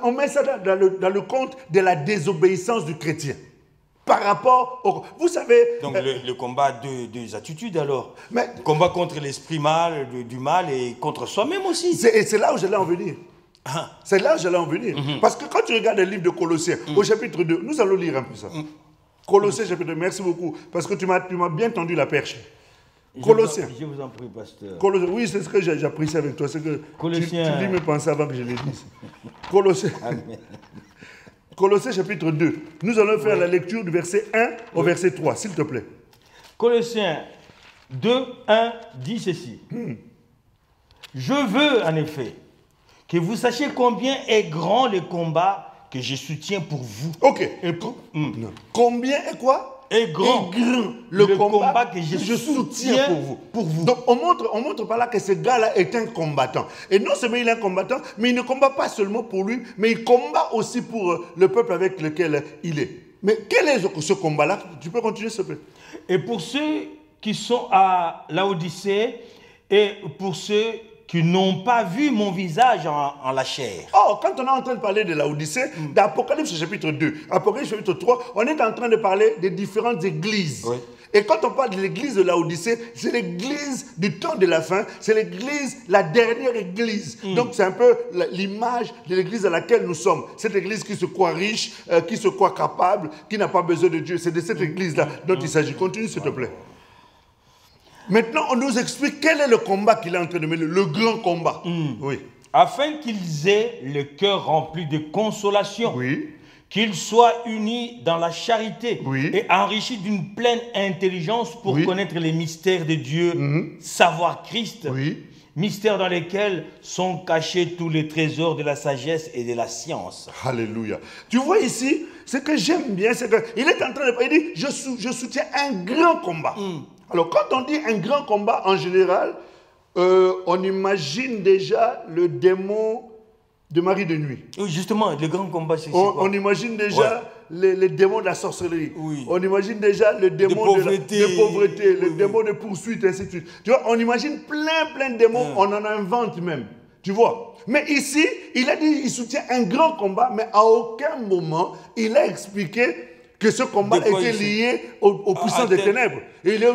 On met ça dans le compte de la désobéissance du chrétien. Par rapport au... Vous savez... Donc le combat deux attitudes alors. Le combat contre l'esprit du mal et contre soi-même aussi. Et c'est là où j'allais en venir. C'est là où j'allais en venir. Parce que quand tu regardes le livre de Colossiens, au chapitre 2, nous allons lire un peu ça. Colossiens chapitre 2, merci beaucoup. Parce que tu m'as bien tendu la perche. Colossiens. Je vous en prie, pasteur. Oui, c'est ce que j'apprécie avec toi. C'est que Colossiens. Tu dis me penser avant que je le dise. Colossiens. Amen. Colossiens chapitre 2. Nous allons faire la lecture du verset 1 au verset 3, s'il te plaît. Colossiens 2, 1 dit ceci. Je veux en effet que vous sachiez combien est grand le combat que je soutiens pour vous. Ok. Combien est quoi? Est grand le combat que je soutiens pour vous. Donc on montre par là que ce gars-là est un combattant. Et non seulement il est un combattant, mais il ne combat pas seulement pour lui, mais il combat aussi pour le peuple avec lequel il est. Mais quel est ce combat-là? Tu peux continuer s'il te plaît. Et pour ceux qui sont à Laodicée et pour ceux qui n'ont pas vu mon visage en la chair. Oh, quand on est en train de parler de Laodicée, d'Apocalypse chapitre 2, Apocalypse chapitre 3, on est en train de parler des différentes églises. Oui. Et quand on parle de l'église de Laodicée, c'est l'église du temps de la fin, c'est l'église, la dernière église. Donc c'est un peu l'image de l'église dans laquelle nous sommes. Cette église qui se croit riche, qui se croit capable, qui n'a pas besoin de Dieu. C'est de cette église-là dont il s'agit. Continue s'il te plaît. Maintenant, on nous explique quel est le combat qu'il est en train de mener, le grand combat. Oui. Afin qu'ils aient le cœur rempli de consolation. Oui. Qu'ils soient unis dans la charité et enrichis d'une pleine intelligence pour connaître les mystères de Dieu, savoir Christ, mystères dans lesquels sont cachés tous les trésors de la sagesse et de la science. Alléluia. Tu vois ici, ce que j'aime bien, c'est qu'il est en train de parler, il dit, je soutiens un grand combat. Alors, quand on dit un grand combat, en général, on imagine déjà le démon de Marie de nuit. Oui, justement, le grand combat, c'est quoi? On imagine déjà les démons de la sorcellerie. Oui. On imagine déjà le démon de pauvreté, le démon de poursuite, ainsi de suite. Tu vois, on imagine plein de démons, on en invente même. Tu vois. Mais ici, il a dit qu'il soutient un grand combat, mais à aucun moment, il a expliqué que ce combat était lié aux puissances des ténèbres.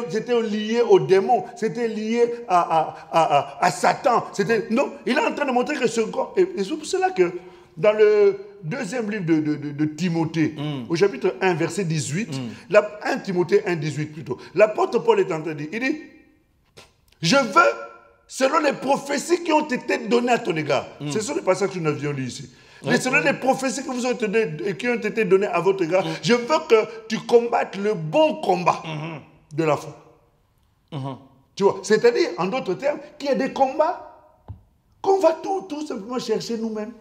C'était lié aux démons, c'était lié à Satan. Non, il est en train de montrer que ce corps... Et c'est pour cela que dans le deuxième livre de Timothée, au chapitre 1, verset 18, 1 Timothée 1, 18 plutôt, l'apôtre Paul est en train de dire, il dit, je veux, selon les prophéties qui ont été données à ton égard. Ce sont les passages que nous avions lus ici. Mais selon les prophéties qui ont été données à votre égard, je veux que tu combattes le bon combat de la foi. Tu vois, c'est-à-dire, en d'autres termes, qu'il y a des combats qu'on va tout simplement chercher nous-mêmes.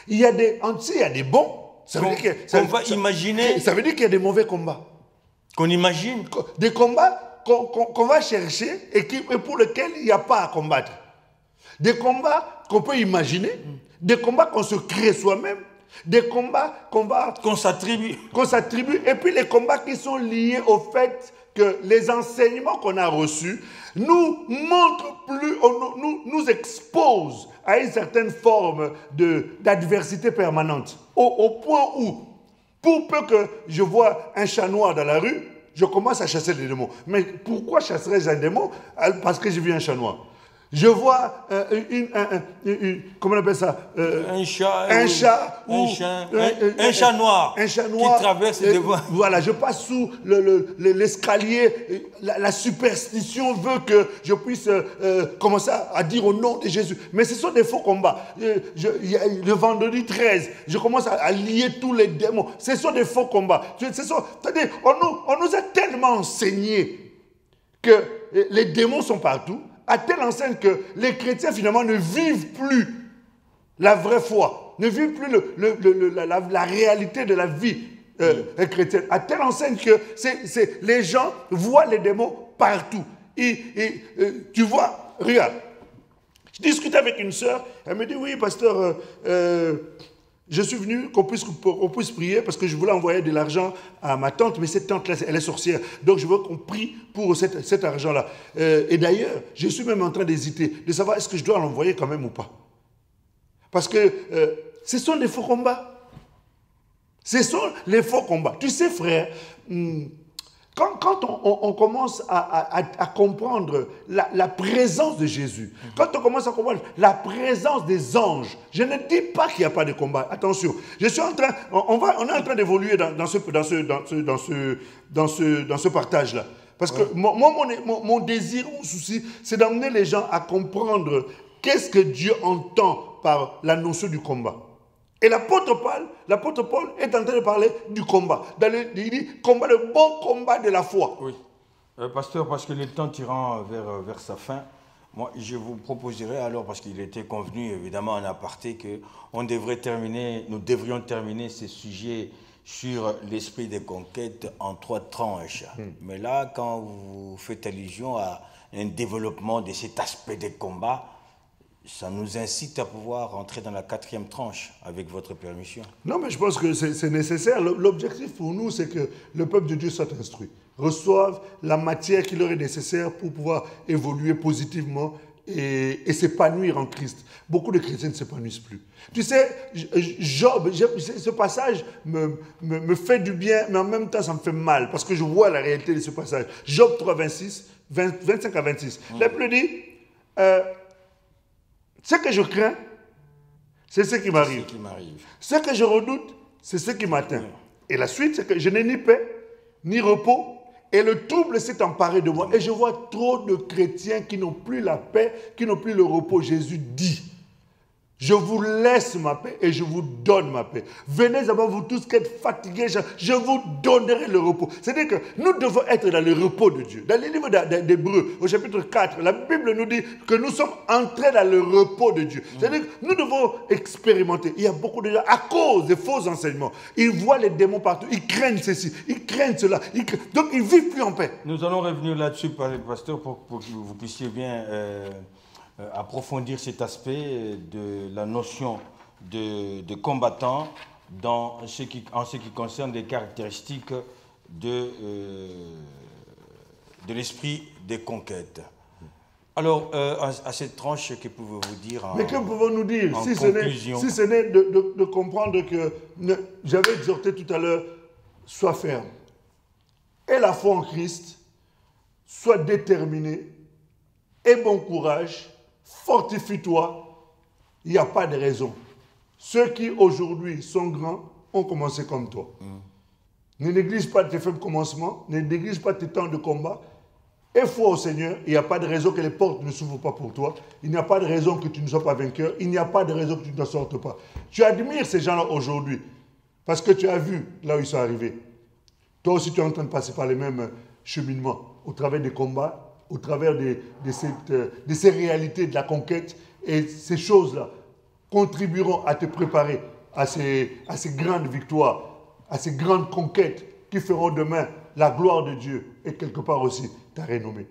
Il y a des bons. Ça veut dire ça veut dire qu'il y a des mauvais combats. Qu'on imagine. Des combats qu'on va chercher et pour lesquels il n'y a pas à combattre. Des combats qu'on peut imaginer, des combats qu'on se crée soi-même, des combats qu'on s'attribue. Et puis les combats qui sont liés au fait que les enseignements qu'on a reçus nous montrent plus, nous exposent à une certaine forme d'adversité permanente. Au point où, pour peu que je vois un chat noir dans la rue, je commence à chasser des démons. Mais pourquoi chasserais-je un démon? Parce que j'ai vu un chat noir. Je vois comment on appelle ça? Un chat noir. Un chat noir qui traverse devant. Voilà, je passe sous l'escalier. La superstition veut que je puisse commencer à dire au nom de Jésus. Mais ce sont des faux combats. Le vendredi 13, je commence à lier tous les démons. Ce sont des faux combats. C'est-à-dire, on nous a tellement enseigné que les démons sont partout, à telle enseigne que les chrétiens finalement ne vivent plus la vraie foi, ne vivent plus la réalité de la vie chrétienne, à telle enseigne que les gens voient les démons partout. Tu vois, regarde, je discutais avec une sœur, elle me dit, oui, pasteur, je suis venu qu'on puisse prier parce que je voulais envoyer de l'argent à ma tante, mais cette tante-là, elle est sorcière. Donc, je veux qu'on prie pour cet argent-là. Et d'ailleurs, je suis même en train d'hésiter, de savoir est-ce que je dois l'envoyer quand même ou pas. Parce que ce sont des faux combats. Ce sont les faux combats. Tu sais, frère, quand on commence à comprendre la présence de Jésus, quand on commence à comprendre la présence des anges, je ne dis pas qu'il n'y a pas de combat. Attention, on est en train d'évoluer dans ce partage-là. Parce que mon désir, mon souci, c'est d'amener les gens à comprendre qu'est-ce que Dieu entend par la notion du combat. Et l'apôtre Paul est en train de parler du combat. Il dit combat, le bon combat de la foi. Oui. Pasteur, parce que le temps tirant vers sa fin, moi je vous proposerai alors, parce qu'il était convenu évidemment en aparté que nous devrions terminer ce sujet sur l'esprit des conquêtes en 3 tranches. Mais là, quand vous faites allusion à un développement de cet aspect des combats, ça nous incite à pouvoir entrer dans la 4e tranche, avec votre permission. Non, mais je pense que c'est nécessaire. L'objectif pour nous, c'est que le peuple de Dieu soit instruit, reçoive la matière qui leur est nécessaire pour pouvoir évoluer positivement et s'épanouir en Christ. Beaucoup de chrétiens ne s'épanouissent plus. Tu sais, Job, ce passage me fait du bien, mais en même temps, ça me fait mal, parce que je vois la réalité de ce passage. Job 3, 25 à 26. La Bible dit... ce que je crains, c'est ce qui m'arrive. Ce que je redoute, c'est ce qui m'atteint. Et la suite, c'est que je n'ai ni paix, ni repos, et le trouble s'est emparé de moi. Et je vois trop de chrétiens qui n'ont plus la paix, qui n'ont plus le repos. Jésus dit, je vous laisse ma paix et je vous donne ma paix. Venez à moi, vous tous qui êtes fatigués, je vous donnerai le repos. C'est-à-dire que nous devons être dans le repos de Dieu. Dans les livres d'Hébreux, au chapitre 4, la Bible nous dit que nous sommes entrés dans le repos de Dieu. C'est-à-dire que nous devons expérimenter. Il y a beaucoup de gens, à cause des faux enseignements, ils voient les démons partout, ils craignent ceci, ils craignent cela. Donc ils ne vivent plus en paix. Nous allons revenir là-dessus, pasteur, pour que vous puissiez bien... approfondir cet aspect de la notion de combattant en ce qui concerne les caractéristiques de l'esprit des conquêtes. Alors, à cette tranche, que pouvez-vous dire Mais que pouvons-nous dire si conclusion? Si ce n'est de comprendre que, j'avais exhorté tout à l'heure, sois ferme. Aie la foi en Christ, sois déterminé, aie bon courage, fortifie-toi, il n'y a pas de raison. Ceux qui aujourd'hui sont grands ont commencé comme toi. Ne néglige pas tes faibles commencements, ne néglige pas tes temps de combat. Aie foi au Seigneur, il n'y a pas de raison que les portes ne s'ouvrent pas pour toi. Il n'y a pas de raison que tu ne sois pas vainqueur. Il n'y a pas de raison que tu ne sortes pas. Tu admires ces gens-là aujourd'hui parce que tu as vu là où ils sont arrivés. Toi aussi, tu es en train de passer par les mêmes cheminements. au travers des combats, au travers de ces réalités de la conquête. Et ces choses-là contribueront à te préparer à ces grandes victoires, à ces grandes conquêtes qui feront demain la gloire de Dieu et quelque part aussi ta renommée.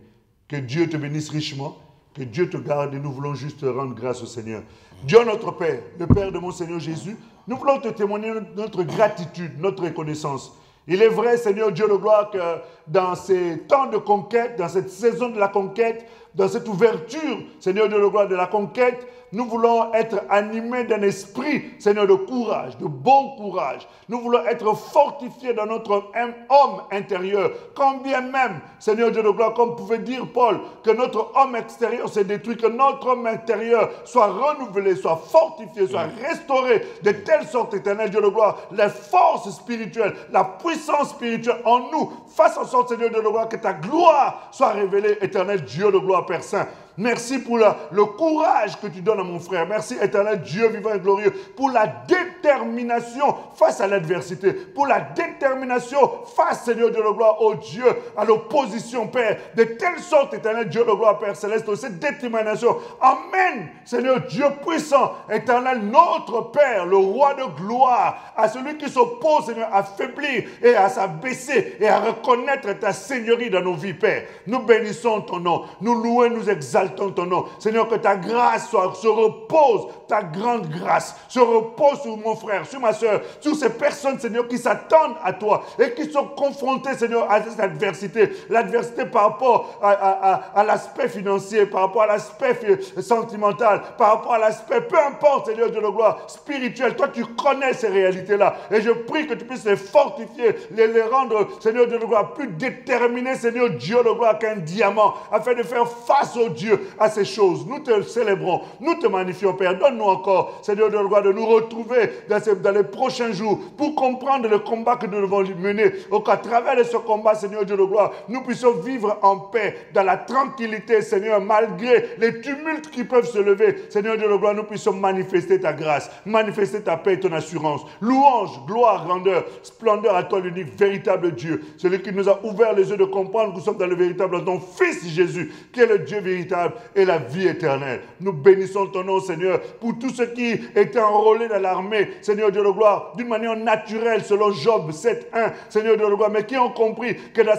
Que Dieu te bénisse richement, que Dieu te garde et nous voulons juste rendre grâce au Seigneur. Dieu notre Père, le Père de mon Seigneur Jésus, nous voulons te témoigner notre gratitude, notre reconnaissance. Il est vrai, Seigneur Dieu de gloire, que dans ces temps de conquête, dans cette saison de la conquête, dans cette ouverture, Seigneur Dieu de gloire, de la conquête, nous voulons être animés d'un esprit, Seigneur, de courage, de bon courage. Nous voulons être fortifiés dans notre homme intérieur. Quand bien même, Seigneur Dieu de gloire, comme pouvait dire Paul, que notre homme extérieur s'est détruit, que notre homme intérieur soit renouvelé, soit fortifié, soit restauré, de telle sorte, éternel Dieu de gloire, les forces spirituelles, la puissance spirituelle en nous, fasse en sorte, Seigneur Dieu de gloire, que ta gloire soit révélée, éternel Dieu de gloire, Père Saint. Merci pour le courage que tu donnes à mon frère. Merci, éternel Dieu vivant et glorieux, pour la détermination face à l'adversité, pour la détermination face, Seigneur Dieu de gloire, au Dieu, à l'opposition, Père. De telle sorte, éternel Dieu de gloire, Père céleste, cette détermination amène, Seigneur Dieu puissant, éternel notre Père, le roi de gloire, à celui qui s'oppose, Seigneur, à faiblir et à s'abaisser et à reconnaître ta seigneurie dans nos vies, Père. Nous bénissons ton nom, nous louons, nous exaltons ton nom. Seigneur, que ta grâce se repose, ta grande grâce se repose sur mon frère, sur ma soeur, sur ces personnes, Seigneur, qui s'attendent à toi et qui sont confrontées, Seigneur, à cette adversité. L'adversité par rapport à l'aspect financier, par rapport à l'aspect sentimental, par rapport à l'aspect, peu importe, Seigneur Dieu de gloire, spirituel. Toi, tu connais ces réalités-là. Et je prie que tu puisses les fortifier, les rendre, Seigneur Dieu de gloire, plus déterminés, Seigneur Dieu de gloire, qu'un diamant, afin de faire face au Dieu à ces choses. Nous te célébrons, nous te magnifions, Père. Donne-nous encore, Seigneur de gloire, de nous retrouver dans les prochains jours pour comprendre le combat que nous devons mener. Au qu'à travers de ce combat, Seigneur Dieu de gloire, nous puissions vivre en paix, dans la tranquillité, Seigneur, malgré les tumultes qui peuvent se lever. Seigneur Dieu de gloire, nous puissions manifester ta grâce, manifester ta paix et ton assurance. Louange, gloire, grandeur, splendeur à toi, l'unique, véritable Dieu. Celui qui nous a ouvert les yeux de comprendre que nous sommes dans le véritable, ton Fils Jésus, qui est le Dieu véritable et la vie éternelle. Nous bénissons ton nom, Seigneur, pour tous ceux qui étaient enrôlés dans l'armée, Seigneur Dieu de gloire, d'une manière naturelle, selon Job 7.1, Seigneur Dieu de gloire, mais qui ont compris que dans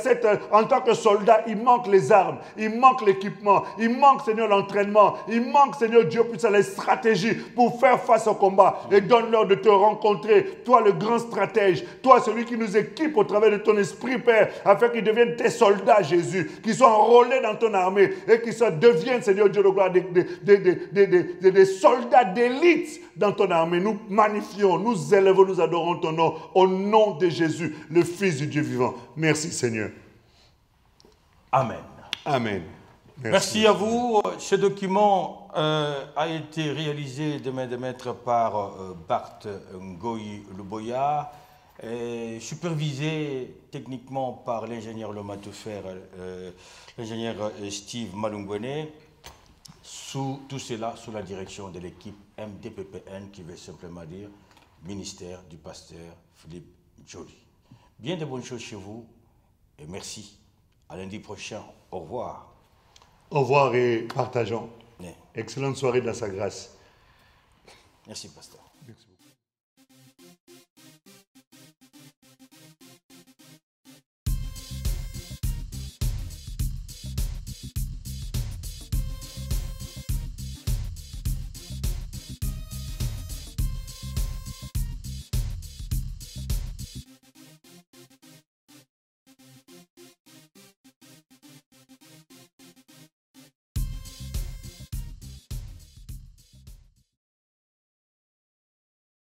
en tant que soldat, il manque les armes, il manque l'équipement, il manque, Seigneur, l'entraînement, il manque, Seigneur Dieu, puisse les stratégies pour faire face au combat. Et donne-leur de te rencontrer, toi le grand stratège, toi celui qui nous équipe au travers de ton esprit, Père, afin qu'ils deviennent tes soldats, Jésus, qui soient enrôlés dans ton armée et qui deviennent, Seigneur Dieu de gloire, des soldats d'élite dans ton armée. Nous magnifions, nous élevons, nous adorons ton nom au nom de Jésus, le Fils du Dieu vivant. Merci, Seigneur. Amen. Amen. Merci à vous. Ce document a été réalisé de main de maître par Bart Ngoyi Luboya, supervisé techniquement par l'ingénieur Lomatoufer, l'ingénieur Steve Malungwene, tout cela sous la direction de l'équipe MDPPN, qui veut simplement dire ministère du pasteur Philippe Joly. Bien de bonnes choses chez vous et merci. À lundi prochain. Au revoir. Au revoir et partageons. Ouais. Excellente soirée dans sa grâce. Merci, pasteur. Merci.